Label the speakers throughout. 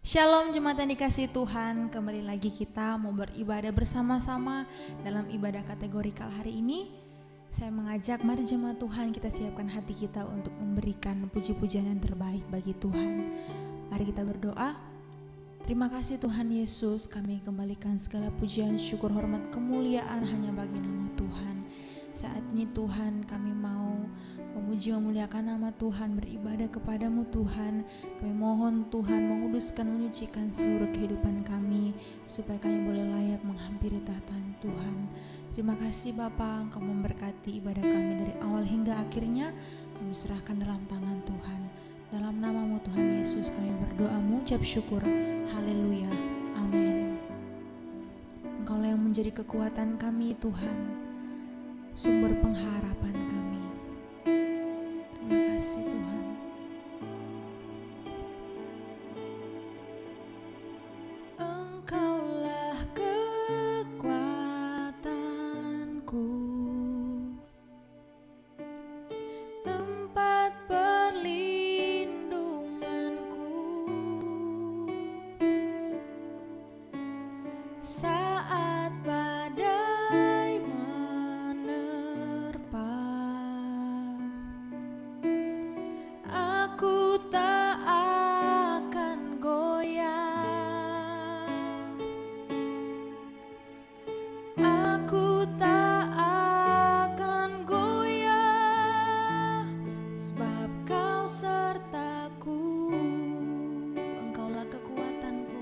Speaker 1: Shalom jemaat yang dikasihi Tuhan, kembali lagi kita mau beribadah bersama-sama dalam ibadah kategorikal hari ini. Saya mengajak mari jemaat Tuhan kita siapkan hati kita untuk memberikan puji-pujian yang terbaik bagi Tuhan. Mari kita berdoa. Terima kasih Tuhan Yesus, kami kembalikan segala pujian, syukur, hormat, kemuliaan hanya bagi nama Tuhan. Saat ini Tuhan kami mau memuji memuliakan nama Tuhan, beribadah kepadamu Tuhan. Kami mohon Tuhan menguduskan, menyucikan seluruh kehidupan kami, supaya kami boleh layak menghampiri tahta Tuhan. Terima kasih Bapa, Engkau memberkati ibadah kami dari awal hingga akhirnya. Kami serahkan dalam tangan Tuhan. Dalam namamu Tuhan Yesus kami berdoa mengucap syukur. Haleluya, amin. Engkaulah yang menjadi kekuatan kami Tuhan, sumber pengharapan kami. Terima kasih Tuhan. Engkaulah kekuatanku, tempat perlindunganku saat badai menerpa. Aku tak akan goyah, aku tak akan goyah, sebab Kau sertaku. Engkaulah kekuatanku,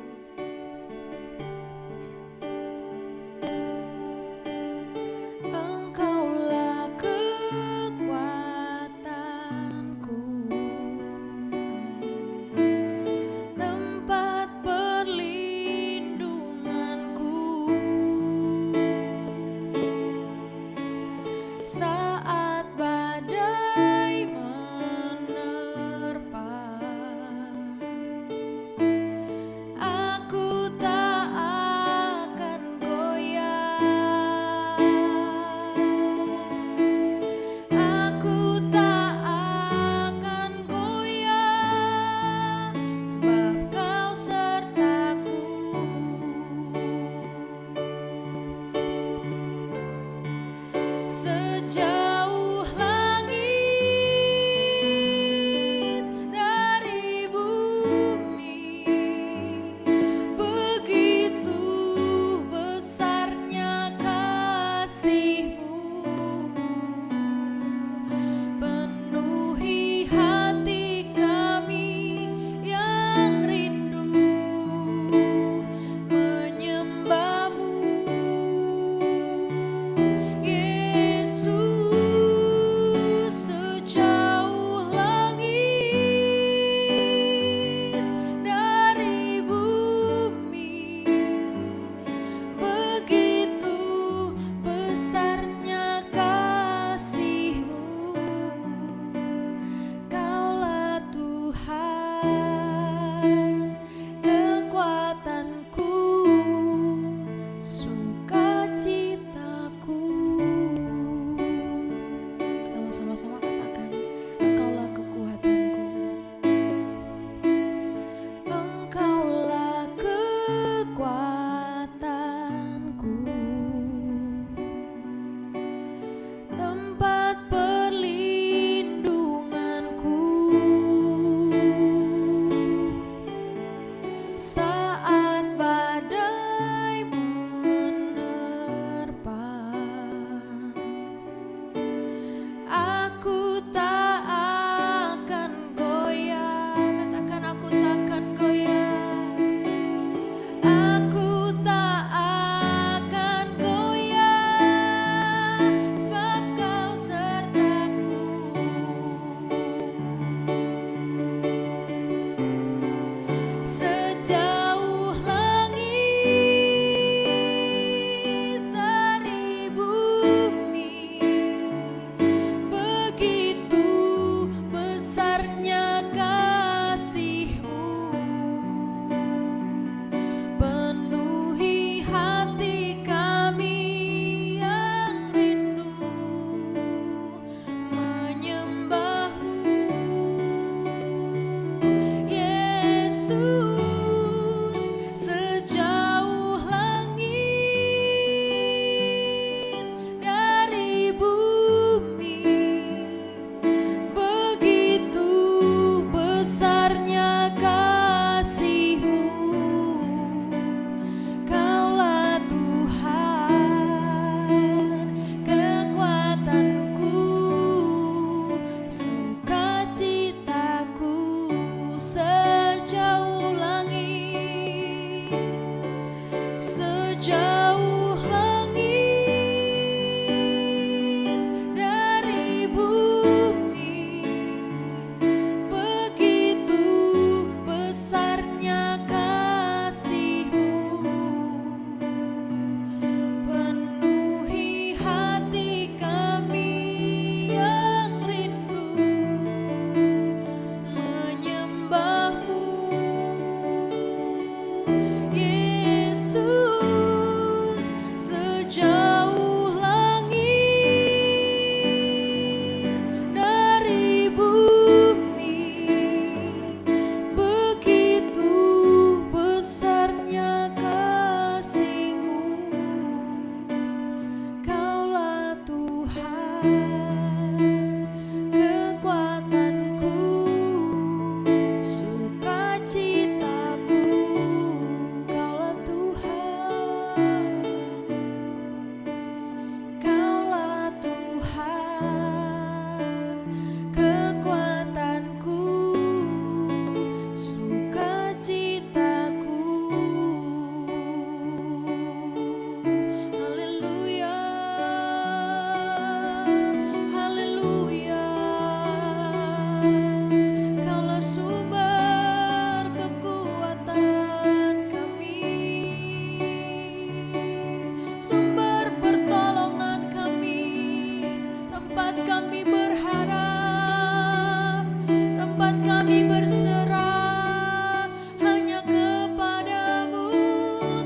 Speaker 1: berserah hanya kepadamu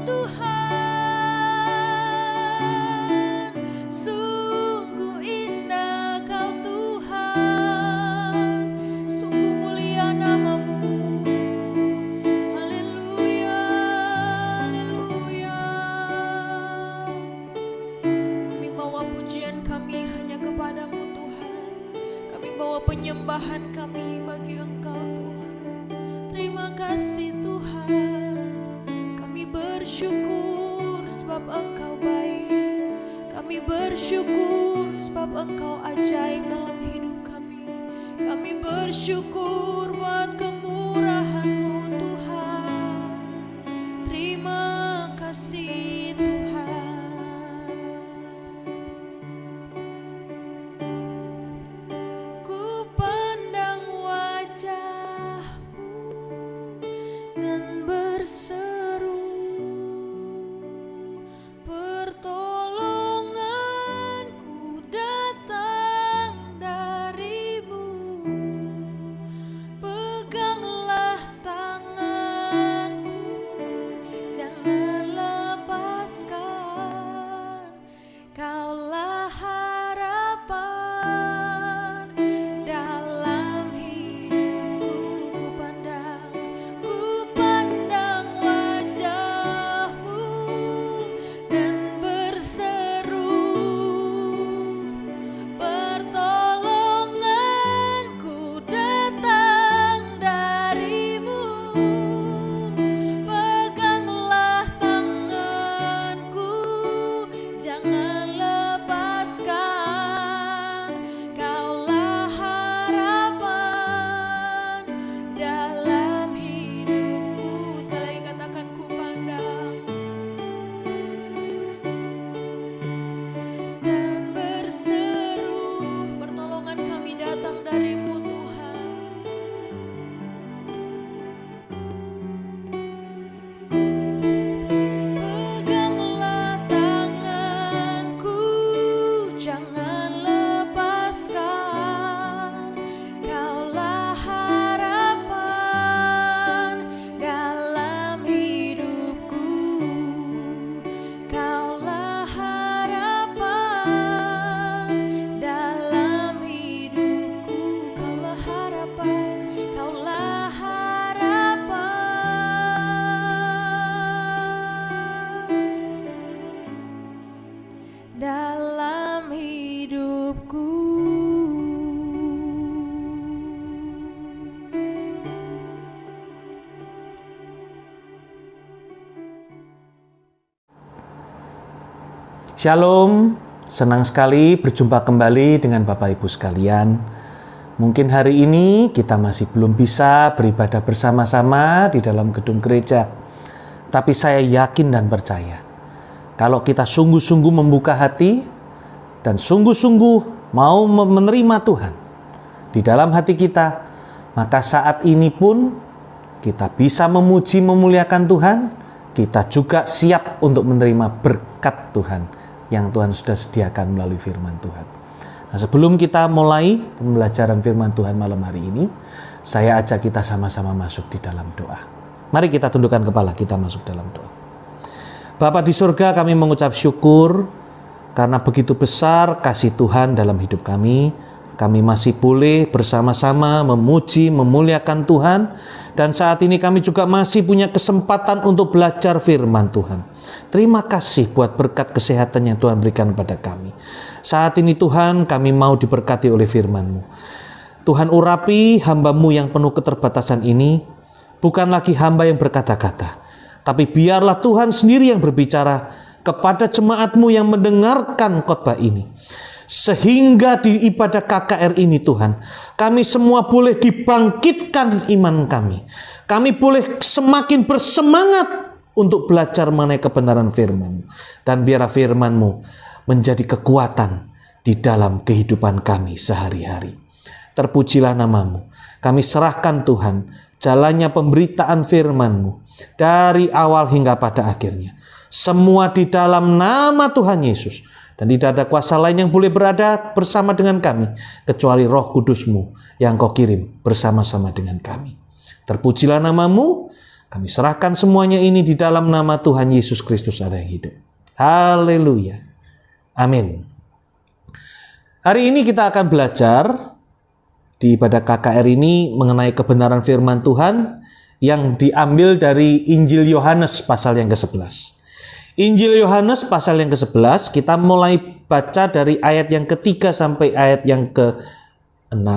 Speaker 1: Tuhan. Sungguh indah Kau Tuhan, sungguh mulia nama-Mu. Haleluya, haleluya. Kami bawa pujian kami hanya kepadamu Tuhan. Kami bawa penyembahan kami bagi Engkau Tuhan. Terima kasih Tuhan. Kami bersyukur sebab Engkau baik. Kami bersyukur sebab Engkau ajaib dalam hidup kami. Kami bersyukur buat kemurahan-Mu Tuhan. Terima kasih Tuhan. Ku pandang wajah-Mu dan berseru, pertolonganku datang dari-Mu. Peganglah tanganku, jangan lepaskan. Kaulah harapan dalam hidupku. Ku pandang wajah-Mu dan berseru, pertolonganku datang dari-Mu. Peganglah tanganku, jangan lepaskan. Kaulah harapan dalam hidupku. Sekali lagi katakan, ku pandang dan berseru, pertolongan kami datang dari-Mu Tuhan. Peganglah tanganku, jangan lepaskan. Kaulah harapan dalam hidupku. Kaulah harapan dalam hidupku. Kaulah harapan, Kaulah harapan dalam hidupku.
Speaker 2: Shalom, senang sekali berjumpa kembali dengan Bapak Ibu sekalian. Mungkin hari ini kita masih belum bisa beribadah bersama-sama di dalam gedung gereja. Tapi saya yakin dan percaya, kalau kita sungguh-sungguh membuka hati dan sungguh-sungguh mau menerima Tuhan di dalam hati kita, maka saat ini pun kita bisa memuji memuliakan Tuhan. Kita juga siap untuk menerima berkat Tuhan yang Tuhan sudah sediakan melalui firman Tuhan. Nah, sebelum kita mulai pembelajaran firman Tuhan malam hari ini, saya ajak kita sama-sama masuk di dalam doa. Mari kita tundukkan kepala, kita masuk dalam doa. Bapa di surga, kami mengucap syukur karena begitu besar kasih Tuhan dalam hidup kami. Kami masih boleh bersama-sama memuji, memuliakan Tuhan. Dan saat ini kami juga masih punya kesempatan untuk belajar firman Tuhan. Terima kasih buat berkat kesehatan yang Tuhan berikan pada kami. Saat ini Tuhan, kami mau diberkati oleh firman-Mu. Tuhan, urapi hamba-Mu yang penuh keterbatasan ini. Bukan lagi hamba yang berkata-kata, tapi biarlah Tuhan sendiri yang berbicara kepada jemaat-Mu yang mendengarkan khotbah ini. Sehingga di ibadah KKR ini Tuhan, kami semua boleh dibangkitkan iman kami. Kami boleh semakin bersemangat untuk belajar mengenai kebenaran firman-Mu. Dan biarlah firman-Mu menjadi kekuatan di dalam kehidupan kami sehari-hari. Terpujilah nama-Mu. Kami serahkan Tuhan jalannya pemberitaan firman-Mu dari awal hingga pada akhirnya. Semua di dalam nama Tuhan Yesus. Dan tidak ada kuasa lain yang boleh berada bersama dengan kami kecuali Roh Kudus-Mu yang Kau kirim bersama-sama dengan kami. Terpujilah nama-Mu. Kami serahkan semuanya ini di dalam nama Tuhan Yesus Kristus Allah yang hidup. Haleluya. Amin. Hari ini kita akan belajar di ibadah KKR ini mengenai kebenaran firman Tuhan yang diambil dari Injil Yohanes pasal yang ke-11. Injil Yohanes pasal yang ke-11, kita mulai baca dari ayat yang ke-3 sampai ayat yang ke-6.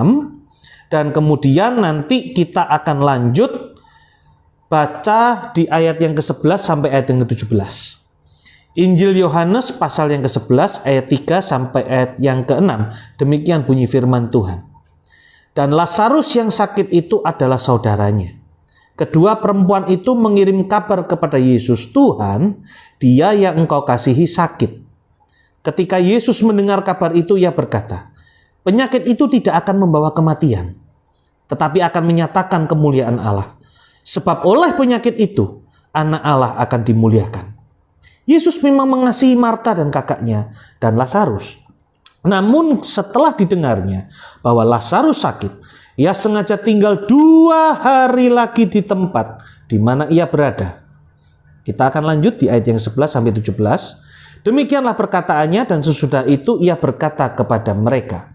Speaker 2: Dan kemudian nanti kita akan lanjut baca di ayat yang ke-11 sampai ayat yang ke-17. Injil Yohanes pasal yang ke-11 ayat 3 sampai ayat yang ke-6. Demikian bunyi firman Tuhan. Dan Lazarus yang sakit itu adalah saudaranya. Kedua perempuan itu mengirim kabar kepada Yesus, "Tuhan, dia yang engkau kasihi sakit." Ketika Yesus mendengar kabar itu, ia berkata, "Penyakit itu tidak akan membawa kematian, tetapi akan menyatakan kemuliaan Allah. Sebab oleh penyakit itu, anak Allah akan dimuliakan." Yesus memang mengasihi Marta dan kakaknya dan Lazarus. Namun setelah didengarnya bahwa Lazarus sakit, ia sengaja tinggal 2 hari lagi di tempat di mana ia berada. Kita akan lanjut di ayat yang 11 sampai 17. Demikianlah perkataannya, dan sesudah itu ia berkata kepada mereka,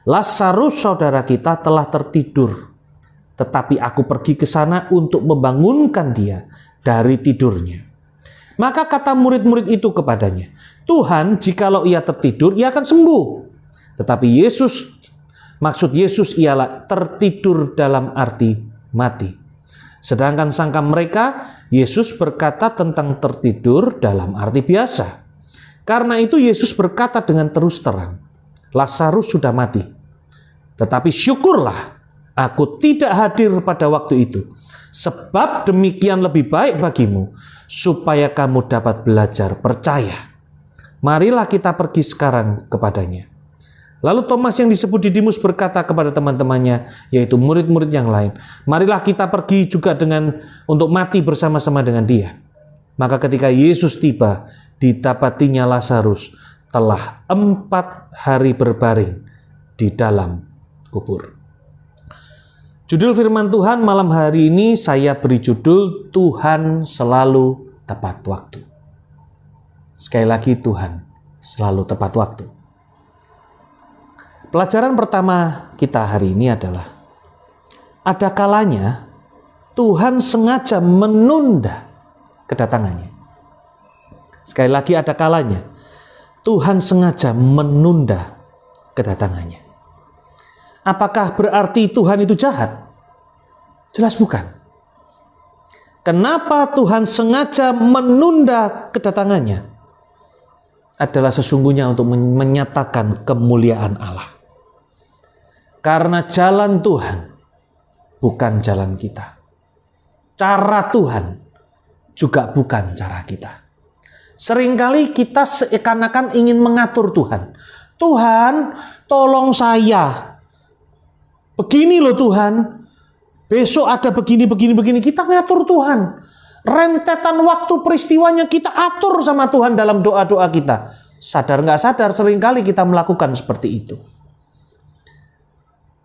Speaker 2: "Lazarus saudara kita telah tertidur, tetapi aku pergi ke sana untuk membangunkan dia dari tidurnya." Maka kata murid-murid itu kepadanya, "Tuhan, jikalau ia tertidur, ia akan sembuh." Tetapi maksud Yesus ialah tertidur dalam arti mati. Sedangkan sangka mereka, Yesus berkata tentang tertidur dalam arti biasa. Karena itu Yesus berkata dengan terus terang, "Lazarus sudah mati. Tetapi syukurlah aku tidak hadir pada waktu itu. Sebab demikian lebih baik bagimu, supaya kamu dapat belajar percaya. Marilah kita pergi sekarang kepadanya." Lalu Thomas yang disebut Didimus berkata kepada teman-temannya, yaitu murid-murid yang lain, "Marilah kita pergi juga untuk mati bersama-sama dengan dia." Maka ketika Yesus tiba, didapatinya Lazarus telah 4 hari berbaring di dalam kubur. Judul firman Tuhan malam hari ini saya beri judul, Tuhan selalu tepat waktu. Sekali lagi, Tuhan selalu tepat waktu. Pelajaran pertama kita hari ini adalah, ada kalanya Tuhan sengaja menunda kedatangannya. Sekali lagi, ada kalanya Tuhan sengaja menunda kedatangannya. Apakah berarti Tuhan itu jahat? Jelas bukan. Kenapa Tuhan sengaja menunda kedatangannya? Adalah sesungguhnya untuk menyatakan kemuliaan Allah. Karena jalan Tuhan bukan jalan kita. Cara Tuhan juga bukan cara kita. Seringkali kita seakan-akan ingin mengatur Tuhan. "Tuhan, tolong saya. Begini loh Tuhan. Besok ada begini. Kita ngatur Tuhan. Rentetan waktu peristiwanya kita atur sama Tuhan dalam doa-doa kita. Sadar nggak sadar seringkali kita melakukan seperti itu.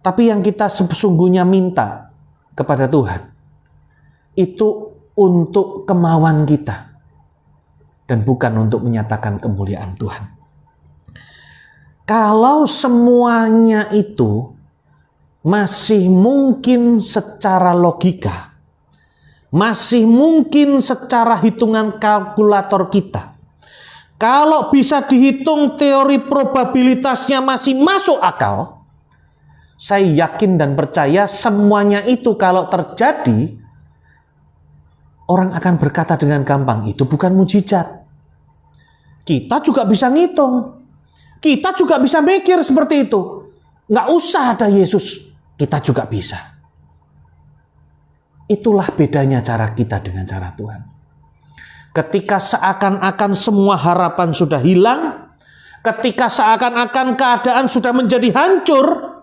Speaker 2: Tapi yang kita sesungguhnya minta kepada Tuhan, itu untuk kemauan kita. Dan bukan untuk menyatakan kemuliaan Tuhan. Kalau semuanya itu masih mungkin secara logika, masih mungkin secara hitungan kalkulator kita, kalau bisa dihitung teori probabilitasnya masih masuk akal, saya yakin dan percaya semuanya itu kalau terjadi, orang akan berkata dengan gampang, itu bukan mujizat. Kita juga bisa ngitung. Kita juga bisa mikir seperti itu. Nggak usah ada Yesus. Kita juga bisa. Itulah bedanya cara kita dengan cara Tuhan. Ketika seakan-akan semua harapan sudah hilang, ketika seakan-akan keadaan sudah menjadi hancur,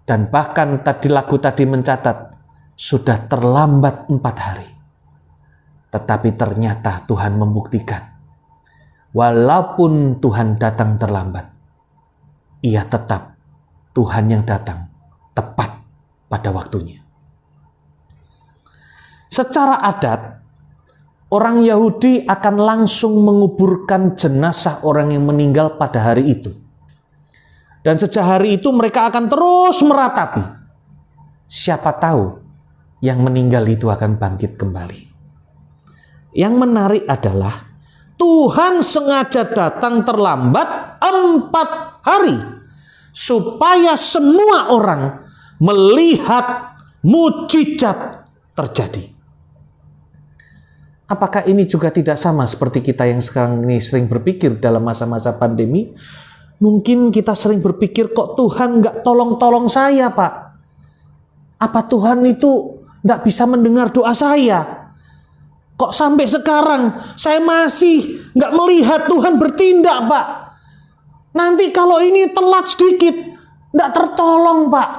Speaker 2: dan bahkan lagu tadi mencatat, sudah terlambat 4 hari. Tetapi ternyata Tuhan membuktikan, walaupun Tuhan datang terlambat, ia tetap Tuhan yang datang tepat pada waktunya. Secara adat, orang Yahudi akan langsung menguburkan jenazah orang yang meninggal pada hari itu. Dan sejak hari itu mereka akan terus meratapi. Siapa tahu yang meninggal itu akan bangkit kembali. Yang menarik adalah Tuhan sengaja datang terlambat 4 hari supaya semua orang melihat mujizat terjadi. Apakah ini juga tidak sama seperti kita yang sekarang ini sering berpikir dalam masa-masa pandemi? Mungkin kita sering berpikir, kok Tuhan nggak tolong-tolong saya, Pak? Apa Tuhan itu nggak bisa mendengar doa saya? Kok sampai sekarang saya masih nggak melihat Tuhan bertindak, Pak? Nanti kalau ini telat sedikit, nggak tertolong, Pak.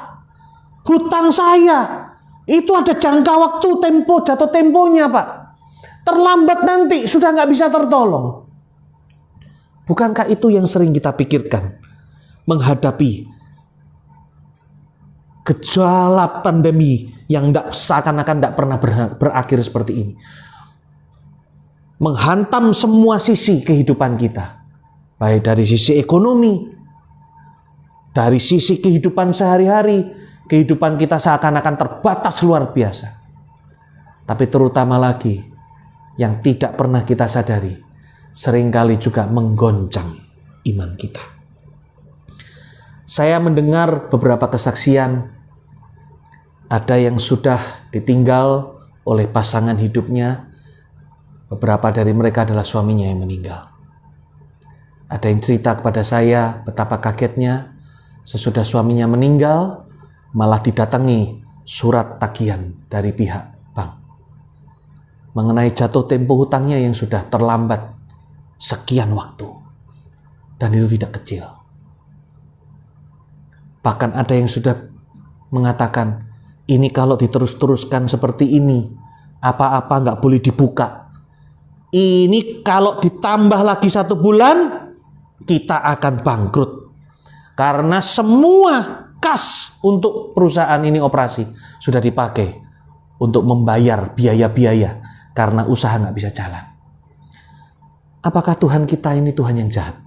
Speaker 2: Hutang saya, itu ada jangka waktu jatuh temponya, Pak. Terlambat nanti, sudah nggak bisa tertolong. Bukankah itu yang sering kita pikirkan? Menghadapi gejala pandemi yang seakan-akan tidak pernah berakhir seperti ini. Menghantam semua sisi kehidupan kita. Baik dari sisi ekonomi, dari sisi kehidupan sehari-hari, kehidupan kita seakan-akan terbatas luar biasa. Tapi terutama lagi, yang tidak pernah kita sadari, seringkali juga menggoncang iman kita. Saya mendengar beberapa kesaksian, ada yang sudah ditinggal oleh pasangan hidupnya, beberapa dari mereka adalah suaminya yang meninggal. Ada yang cerita kepada saya betapa kagetnya sesudah suaminya meninggal malah didatangi surat tagihan dari pihak bank mengenai jatuh tempo hutangnya yang sudah terlambat sekian waktu, dan itu tidak kecil. Bahkan ada yang sudah mengatakan, ini kalau diterus-teruskan seperti ini, apa-apa nggak boleh dibuka. Ini kalau ditambah lagi 1 bulan, kita akan bangkrut. Karena semua kas untuk perusahaan ini operasi sudah dipakai untuk membayar biaya-biaya karena usaha nggak bisa jalan. Apakah Tuhan kita ini Tuhan yang jahat?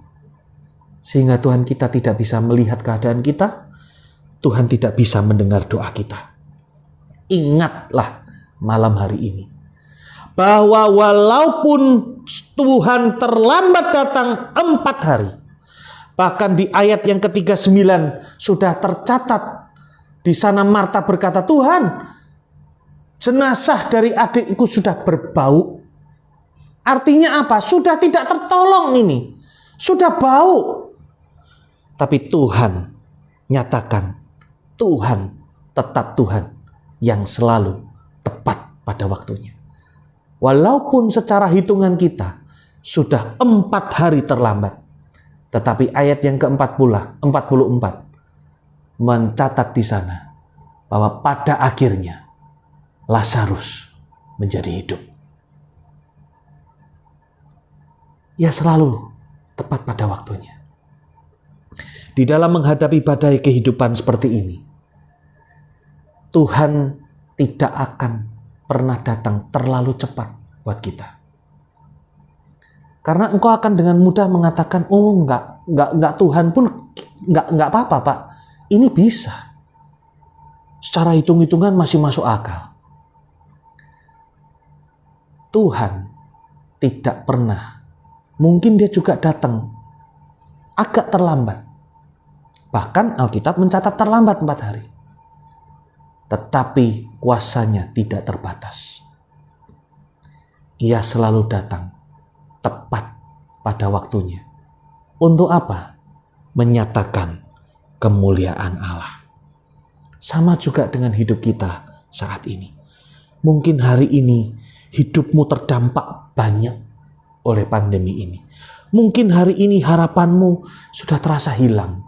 Speaker 2: Sehingga Tuhan kita tidak bisa melihat keadaan kita, Tuhan tidak bisa mendengar doa kita. Ingatlah malam hari ini, bahwa walaupun Tuhan terlambat datang 4 hari, bahkan di ayat yang ke-39 sudah tercatat, di sana Marta berkata, Tuhan, jenazah dari adikku sudah berbau. Artinya apa? Sudah tidak tertolong ini. Sudah bau. Tapi Tuhan nyatakan, Tuhan tetap Tuhan yang selalu tepat pada waktunya. Walaupun secara hitungan kita sudah 4 hari terlambat, tetapi ayat yang ke-44 mencatat di sana bahwa pada akhirnya Lazarus menjadi hidup. Ya, selalu tepat pada waktunya. Di dalam menghadapi badai kehidupan seperti ini, Tuhan tidak akan pernah datang terlalu cepat buat kita. Karena engkau akan dengan mudah mengatakan, oh enggak Tuhan pun enggak apa-apa, Pak. Ini bisa. Secara hitung-hitungan masih masuk akal. Tuhan tidak pernah, mungkin dia juga datang agak terlambat. Bahkan Alkitab mencatat terlambat 4 hari. Tetapi kuasanya tidak terbatas. Ia selalu datang tepat pada waktunya. Untuk apa? Menyatakan kemuliaan Allah. Sama juga dengan hidup kita saat ini. Mungkin hari ini hidupmu terdampak banyak oleh pandemi ini. Mungkin hari ini harapanmu sudah terasa hilang.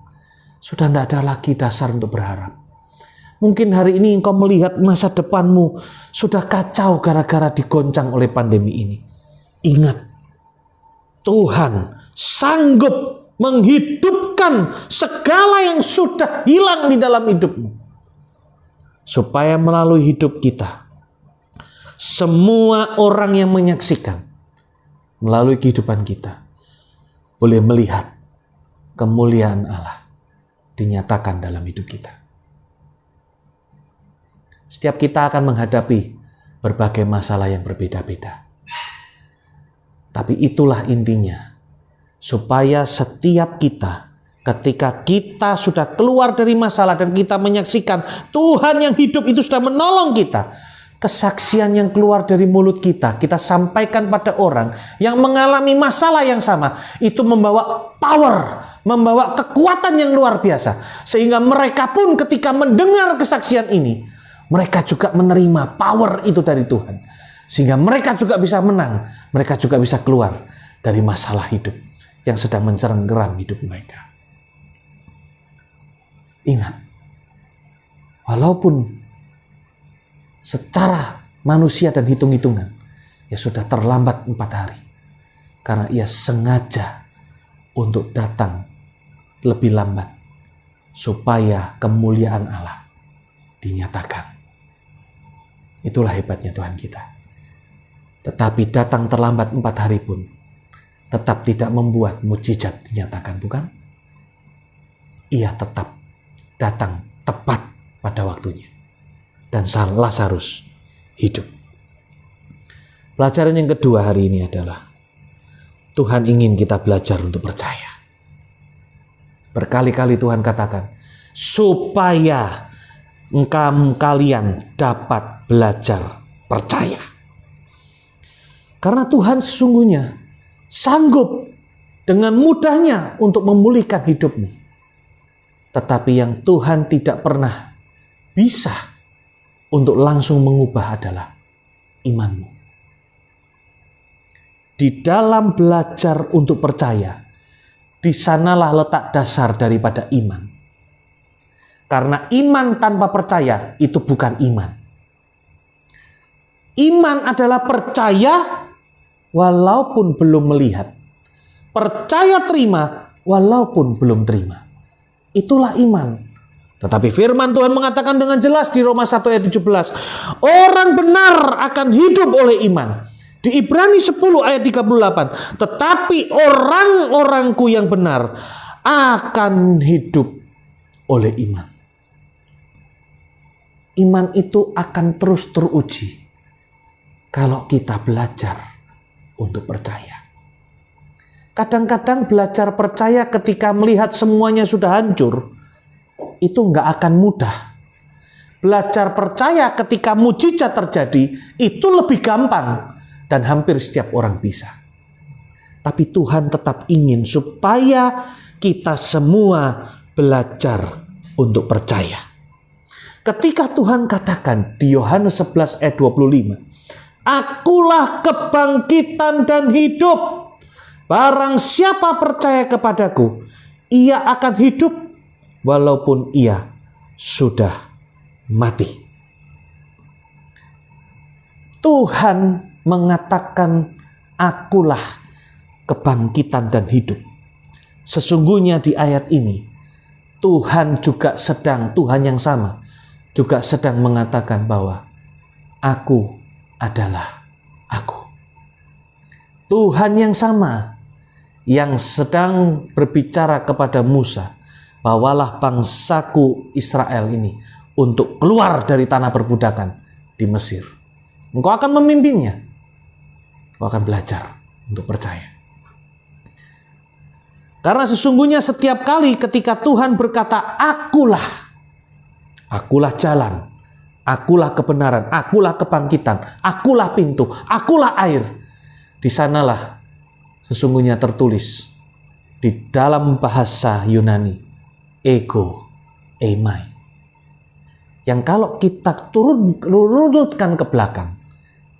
Speaker 2: Sudah tidak ada lagi dasar untuk berharap. Mungkin hari ini engkau melihat masa depanmu sudah kacau gara-gara digoncang oleh pandemi ini. Ingat, Tuhan sanggup menghidupkan segala yang sudah hilang di dalam hidupmu. Supaya melalui hidup kita, semua orang yang menyaksikan melalui kehidupan kita boleh melihat kemuliaan Allah dinyatakan dalam hidup kita. Setiap kita akan menghadapi berbagai masalah yang berbeda-beda. Tapi itulah intinya, supaya setiap kita, ketika kita sudah keluar dari masalah dan kita menyaksikan Tuhan yang hidup itu sudah menolong kita, kesaksian yang keluar dari mulut kita, kita sampaikan pada orang yang mengalami masalah yang sama, itu membawa power, membawa kekuatan yang luar biasa. Sehingga mereka pun ketika mendengar kesaksian ini, mereka juga menerima power itu dari Tuhan. Sehingga mereka juga bisa menang, mereka juga bisa keluar dari masalah hidup yang sedang mencengkeram hidup mereka. Ingat, walaupun secara manusia dan hitung-hitungan, ya sudah terlambat 4 hari. Karena ia sengaja untuk datang lebih lambat, supaya kemuliaan Allah dinyatakan. Itulah hebatnya Tuhan kita. Tetapi datang terlambat 4 hari pun, tetap tidak membuat mukjizat dinyatakan, bukan? Ia tetap datang tepat pada waktunya. Dan Lazarus hidup. Pelajaran yang kedua hari ini adalah Tuhan ingin kita belajar untuk percaya. Berkali-kali Tuhan katakan, supaya kalian dapat belajar percaya. Karena Tuhan sesungguhnya sanggup dengan mudahnya untuk memulihkan hidupmu. Tetapi yang Tuhan tidak pernah bisa untuk langsung mengubah adalah imanmu. Di dalam belajar untuk percaya, di sanalah letak dasar daripada iman. Karena iman tanpa percaya itu bukan iman. Iman adalah percaya walaupun belum melihat. Percaya terima walaupun belum terima. Itulah iman. Tetapi firman Tuhan mengatakan dengan jelas di Roma 1 ayat 17. Orang benar akan hidup oleh iman. Di Ibrani 10 ayat 38. Tetapi orang-orangku yang benar akan hidup oleh iman. Iman itu akan terus teruji kalau kita belajar untuk percaya. Kadang-kadang belajar percaya ketika melihat semuanya sudah hancur, itu nggak akan mudah. Belajar percaya ketika mukjizat terjadi, itu lebih gampang dan hampir setiap orang bisa. Tapi Tuhan tetap ingin supaya kita semua belajar untuk percaya. Ketika Tuhan katakan di Yohanes 11 ayat 25, Akulah kebangkitan dan hidup. Barang siapa percaya kepadaku, ia akan hidup walaupun ia sudah mati. Tuhan mengatakan, akulah kebangkitan dan hidup. Sesungguhnya di ayat ini, Tuhan yang sama, juga sedang mengatakan bahwa aku adalah aku. Tuhan yang sama yang sedang berbicara kepada Musa, bawalah bangsaku Israel ini untuk keluar dari tanah perbudakan di Mesir. Engkau akan memimpinnya. Engkau akan belajar untuk percaya. Karena sesungguhnya setiap kali ketika Tuhan berkata, akulah jalan, akulah kebenaran, akulah kebangkitan, akulah pintu, akulah air. Di sanalah sesungguhnya tertulis di dalam bahasa Yunani, ego, eimai. Yang kalau kita runutkan ke belakang,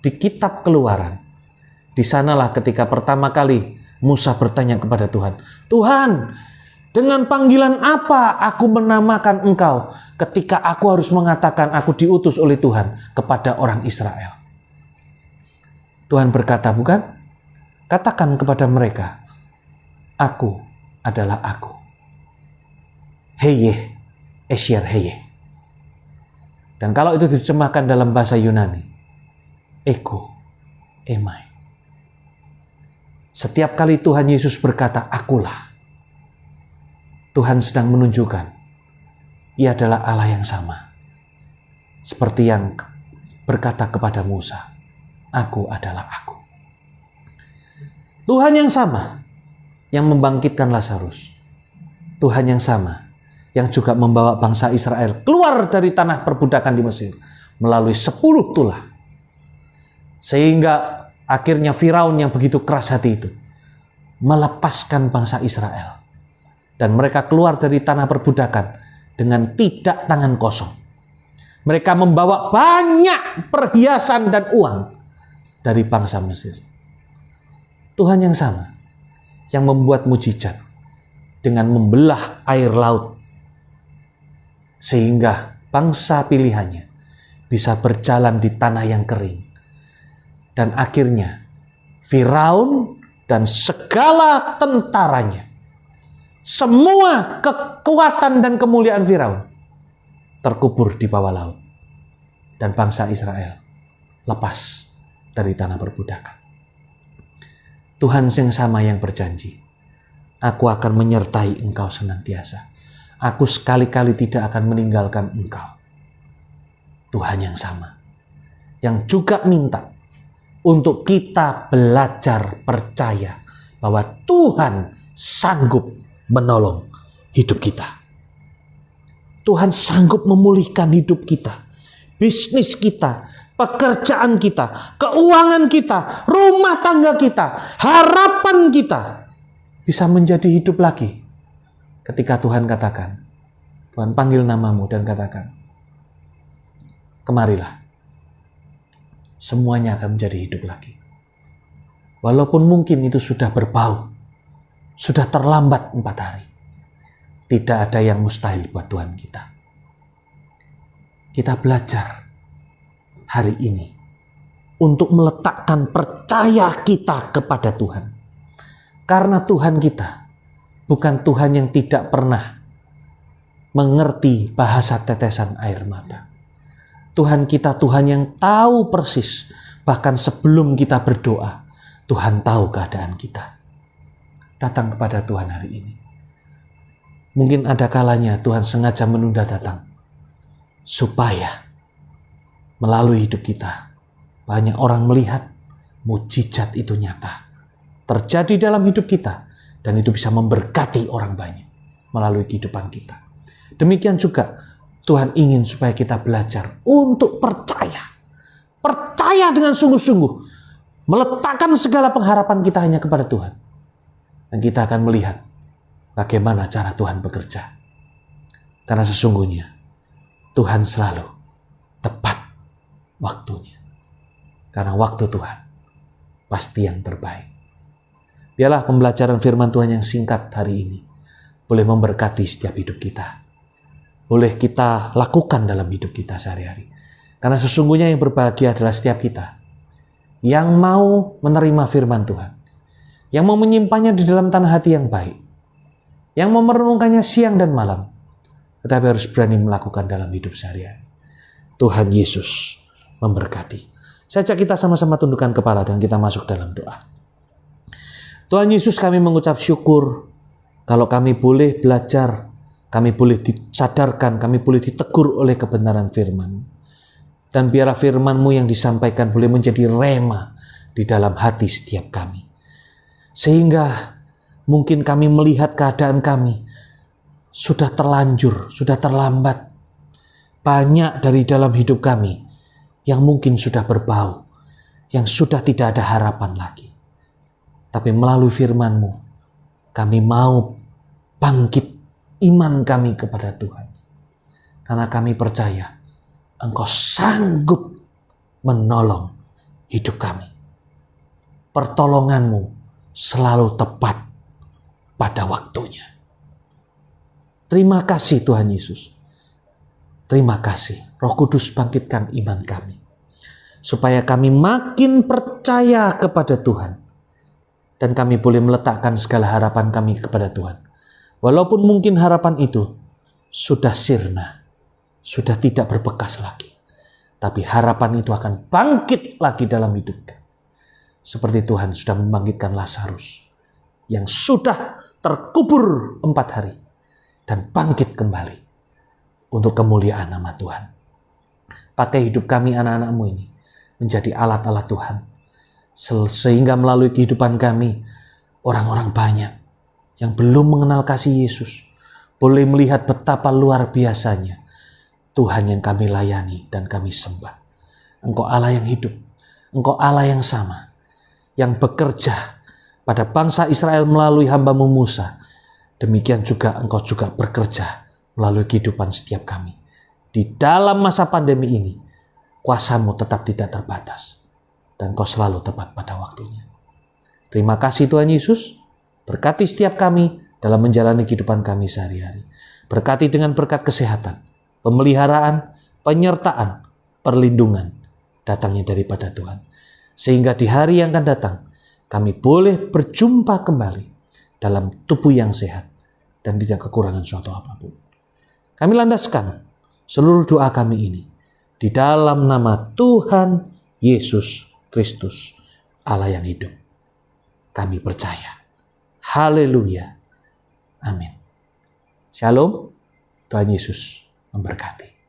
Speaker 2: di kitab Keluaran, di sanalah ketika pertama kali Musa bertanya kepada Tuhan, Tuhan, dengan panggilan apa aku menamakan engkau ketika aku harus mengatakan aku diutus oleh Tuhan kepada orang Israel? Tuhan berkata, bukan? Katakan kepada mereka, aku adalah aku. Heye, Esher Heye. Dan kalau itu diterjemahkan dalam bahasa Yunani, ego, emai. Setiap kali Tuhan Yesus berkata, akulah, Tuhan sedang menunjukkan, Ia adalah Allah yang sama. Seperti yang berkata kepada Musa, aku adalah aku. Tuhan yang sama, yang membangkitkan Lazarus. Tuhan yang sama, yang juga membawa bangsa Israel keluar dari tanah perbudakan di Mesir melalui 10 tulah. Sehingga akhirnya Firaun yang begitu keras hati itu melepaskan bangsa Israel. Dan mereka keluar dari tanah perbudakan dengan tidak tangan kosong. Mereka membawa banyak perhiasan dan uang dari bangsa Mesir. Tuhan yang sama, yang membuat mujizat dengan membelah air laut. Sehingga bangsa pilihannya bisa berjalan di tanah yang kering. Dan akhirnya Firaun dan segala tentaranya, semua kekuatan dan kemuliaan Firaun terkubur di bawah laut. Dan bangsa Israel lepas dari tanah perbudakan. Tuhan yang sama yang berjanji, aku akan menyertai engkau senantiasa. Aku sekali-kali tidak akan meninggalkan engkau. Tuhan yang sama, yang juga minta untuk kita belajar percaya bahwa Tuhan sanggup menolong hidup kita. Tuhan sanggup memulihkan hidup kita, bisnis kita, pekerjaan kita, keuangan kita, rumah tangga kita, harapan kita bisa menjadi hidup lagi. Ketika Tuhan katakan, Tuhan panggil namamu dan katakan, kemarilah. Semuanya akan menjadi hidup lagi. Walaupun mungkin itu sudah berbau, sudah terlambat 4 hari. Tidak ada yang mustahil buat Tuhan kita. Kita belajar hari ini untuk meletakkan percaya kita kepada Tuhan. Karena Tuhan kita bukan Tuhan yang tidak pernah mengerti bahasa tetesan air mata. Tuhan kita Tuhan yang tahu persis, bahkan sebelum kita berdoa, Tuhan tahu keadaan kita. Datang kepada Tuhan hari ini. Mungkin ada kalanya Tuhan sengaja menunda datang, supaya melalui hidup kita, banyak orang melihat mujizat itu nyata terjadi dalam hidup kita, dan itu bisa memberkati orang banyak melalui kehidupan kita. Demikian juga Tuhan ingin supaya kita belajar untuk percaya dengan sungguh-sungguh, meletakkan segala pengharapan kita hanya kepada Tuhan, dan kita akan melihat bagaimana cara Tuhan bekerja. Karena sesungguhnya Tuhan selalu tepat waktunya. Karena waktu Tuhan pasti yang terbaik. Biarlah pembelajaran firman Tuhan yang singkat hari ini boleh memberkati setiap hidup kita. Boleh kita lakukan dalam hidup kita sehari-hari. Karena sesungguhnya yang berbahagia adalah setiap kita yang mau menerima firman Tuhan, yang mau menyimpannya di dalam tanah hati yang baik, yang mau merenungkannya siang dan malam, tetapi harus berani melakukan dalam hidup sehari-hari. Tuhan Yesus memberkati. Saya ajak kita sama-sama tundukkan kepala dan kita masuk dalam doa. Tuhan Yesus, kami mengucap syukur kalau kami boleh belajar, kami boleh disadarkan, kami boleh ditegur oleh kebenaran firman. Dan biarlah firman-Mu yang disampaikan boleh menjadi rema di dalam hati setiap kami. Sehingga mungkin kami melihat keadaan kami sudah terlanjur, sudah terlambat. Banyak dari dalam hidup kami yang mungkin sudah berbau, yang sudah tidak ada harapan lagi. Tapi melalui firman-Mu, kami mau bangkit iman kami kepada Tuhan. Karena kami percaya Engkau sanggup menolong hidup kami. Pertolongan-Mu selalu tepat pada waktunya. Terima kasih Tuhan Yesus. Terima kasih Roh Kudus, bangkitkan iman kami. Supaya kami makin percaya kepada Tuhan. Dan kami boleh meletakkan segala harapan kami kepada Tuhan. Walaupun mungkin harapan itu sudah sirna, sudah tidak berbekas lagi. tapi harapan itu akan bangkit lagi dalam hidup kami. Seperti Tuhan sudah membangkitkan Lazarus yang sudah terkubur 4 hari dan bangkit kembali untuk kemuliaan nama Tuhan. Pakai hidup kami anak-anak-Mu ini menjadi alat-alat Tuhan. Sehingga melalui kehidupan kami, orang-orang banyak yang belum mengenal kasih Yesus boleh melihat betapa luar biasanya Tuhan yang kami layani dan kami sembah. Engkau Allah yang hidup, Engkau Allah yang sama, yang bekerja pada bangsa Israel melalui hamba-Mu Musa. Demikian juga Engkau juga bekerja melalui kehidupan setiap kami. Di dalam masa pandemi ini, kuasa-Mu tetap tidak terbatas. Dan Kau selalu tepat pada waktunya. Terima kasih Tuhan Yesus. Berkati setiap kami dalam menjalani kehidupan kami sehari-hari. Berkati dengan berkat kesehatan, pemeliharaan, penyertaan, perlindungan datangnya daripada Tuhan. Sehingga di hari yang akan datang, kami boleh berjumpa kembali dalam tubuh yang sehat dan tidak kekurangan suatu apapun. Kami landaskan seluruh doa kami ini di dalam nama Tuhan Yesus Kristus, Allah yang hidup. Kami percaya. Haleluya. Amin. Shalom. Tuhan Yesus memberkati.